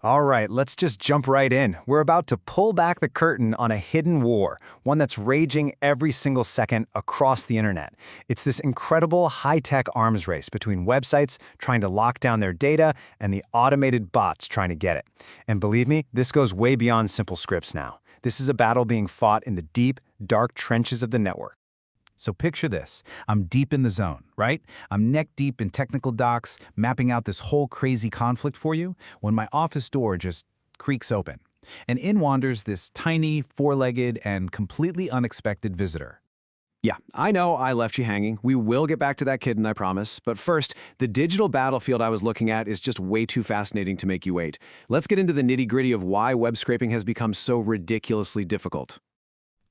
All right, let's just jump right in. We're about to pull back the curtain on a hidden war, one that's raging every single second across the internet. It's this incredible high-tech arms race between websites trying to lock down their data and the automated bots trying to get it. And believe me, this goes way beyond simple scripts now. This is a battle being fought in the deep, dark trenches of the network. So picture this. I'm deep in the zone, right? I'm neck deep in technical docs, mapping out this whole crazy conflict for you, when my office door just creaks open. And in wanders this tiny, four-legged, and completely unexpected visitor. Yeah, I know I left you hanging. We will get back to that kitten, I promise. But first, the digital battlefield I was looking at is just way too fascinating to make you wait. Let's get into the nitty-gritty of why web scraping has become so ridiculously difficult.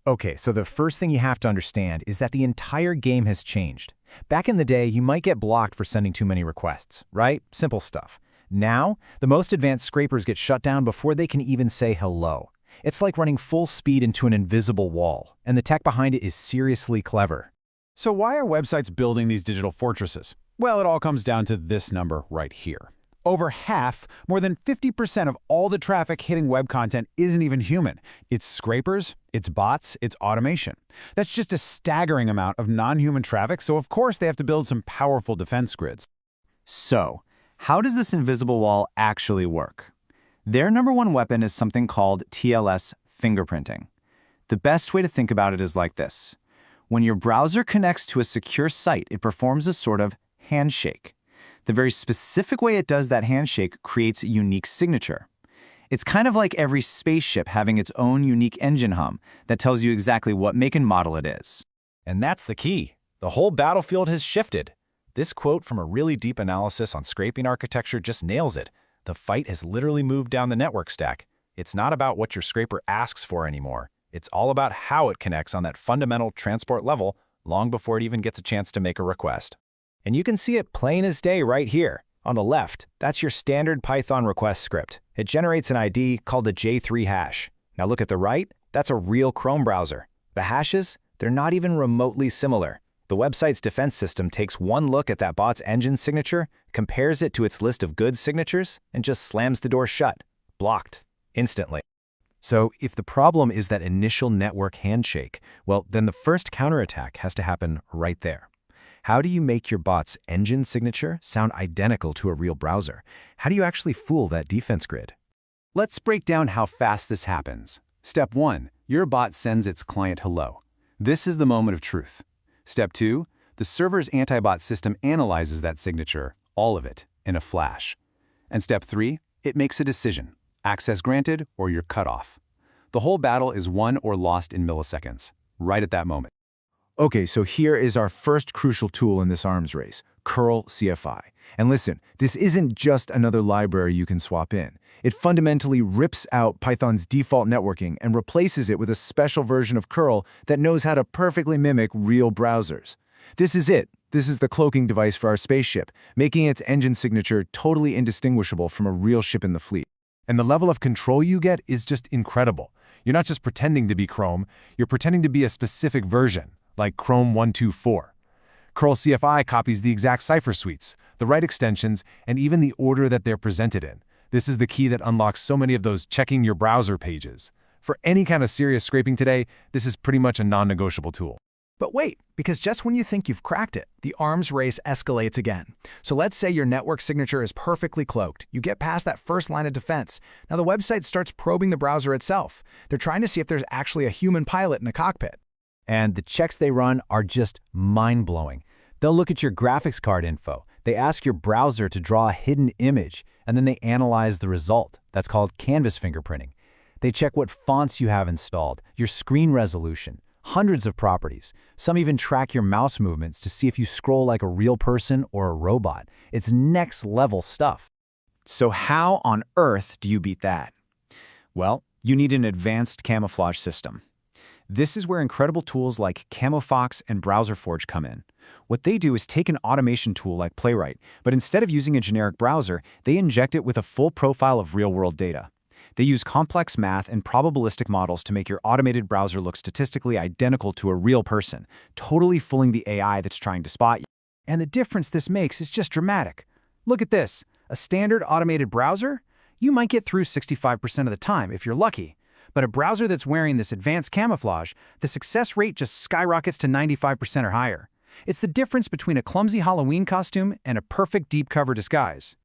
Okay, so the first thing you have to understand is that the entire game has changed. Back in the day, you might get blocked for sending too many requests, right? Simple stuff. Now, the most advanced scrapers get shut down before they can even say hello. It's like running full speed into an invisible wall, and the tech behind it is seriously clever. So why are websites building these digital fortresses? Well, it all comes down to this number right here. Over half, more than 50% of all the traffic hitting web content isn't even human. It's scrapers, it's bots, it's automation. That's just a staggering amount of non-human traffic, so of course they have to build some powerful defense grids. So, how does this invisible wall actually work? Their number one weapon is something called TLS Fingerprinting. The best way to think about it is like this. When your browser connects to a secure site, it performs a sort of handshake. The very specific way it does that handshake creates a unique signature. It's kind of like every spaceship having its own unique engine hum that tells you exactly what make and model it is. And that's the key. The whole battlefield has shifted. This quote from a really deep analysis on scraping architecture just nails it. The fight has literally moved down the network stack. It's not about what your scraper asks for anymore. It's all about how it connects on that fundamental transport level long before it even gets a chance to make a request. And you can see it plain as day right here. On the left, that's your standard Python request script. It generates an ID called a J3 hash. Now look at the right, that's a real Chrome browser. The hashes, they're not even remotely similar. The website's defense system takes one look at that bot's engine signature, compares it to its list of good signatures, and just slams the door shut. Blocked. Instantly. So if the problem is that initial network handshake, well, then the first counterattack has to happen right there. How do you make your bot's engine signature sound identical to a real browser? How do you actually fool that defense grid? Let's break down how fast this happens. Step 1. Your bot sends its client hello. This is the moment of truth. Step 2. The server's anti-bot system analyzes that signature, all of it, in a flash. And step 3. It makes a decision. Access granted or you're cut off. The whole battle is won or lost in milliseconds, right at that moment. Okay, so here is our first crucial tool in this arms race, curl CFI. And listen, this isn't just another library you can swap in. It fundamentally rips out Python's default networking and replaces it with a special version of curl that knows how to perfectly mimic real browsers. This is it. This is the cloaking device for our spaceship, making its engine signature totally indistinguishable from a real ship in the fleet. And the level of control you get is just incredible. You're not just pretending to be Chrome, you're pretending to be a specific version, like Chrome 124. Curl CFI copies the exact cipher suites, the right extensions, and even the order that they're presented in. This is the key that unlocks so many of those checking your browser pages. For any kind of serious scraping today, this is pretty much a non-negotiable tool. But wait, because just when you think you've cracked it, the arms race escalates again. So let's say your network signature is perfectly cloaked. You get past that first line of defense. Now the website starts probing the browser itself. They're trying to see if there's actually a human pilot in a cockpit. And the checks they run are just mind-blowing. They'll look at your graphics card info. They ask your browser to draw a hidden image, and then they analyze the result. That's called canvas fingerprinting. They check what fonts you have installed, your screen resolution, hundreds of properties. Some even track your mouse movements to see if you scroll like a real person or a robot. It's next-level stuff. So how on earth do you beat that? Well, you need an advanced camouflage system. This is where incredible tools like Camoufox and BrowserForge come in. What they do is take an automation tool like Playwright, but instead of using a generic browser, they inject it with a full profile of real-world data. They use complex math and probabilistic models to make your automated browser look statistically identical to a real person, totally fooling the AI that's trying to spot you. And the difference this makes is just dramatic. Look at this, a standard automated browser? you might get through 65% of the time if you're lucky. But a browser that's wearing this advanced camouflage, the success rate just skyrockets to 95% or higher. It's the difference between a clumsy Halloween costume and a perfect deep cover disguise.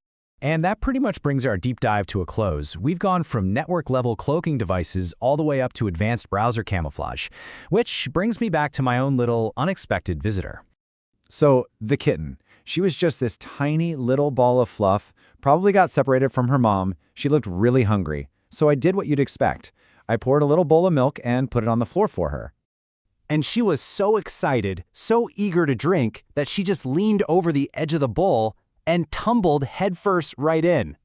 And that pretty much brings our deep dive to a close. We've gone from network-level cloaking devices all the way up to advanced browser camouflage, which brings me back to my own little unexpected visitor. So, the kitten. She was just this tiny little ball of fluff, probably got separated from her mom. She looked really hungry. So I did what you'd expect. I poured a little bowl of milk and put it on the floor for her. And she was so excited, so eager to drink, that she just leaned over the edge of the bowl and tumbled headfirst right in.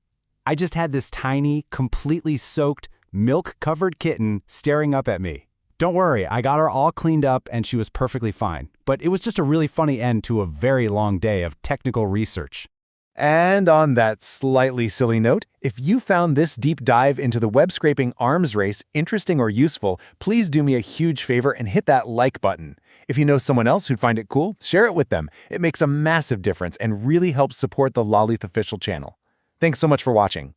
I just had this tiny, completely soaked, milk-covered kitten staring up at me. Don't worry, I got her all cleaned up and she was perfectly fine. But it was just a really funny end to a very long day of technical research. And on that slightly silly note, if you found this deep dive into the web scraping arms race interesting or useful, please do me a huge favor and hit that like button. If you know someone else who'd find it cool, share it with them. It makes a massive difference and really helps support the Lalith official channel. Thanks so much for watching.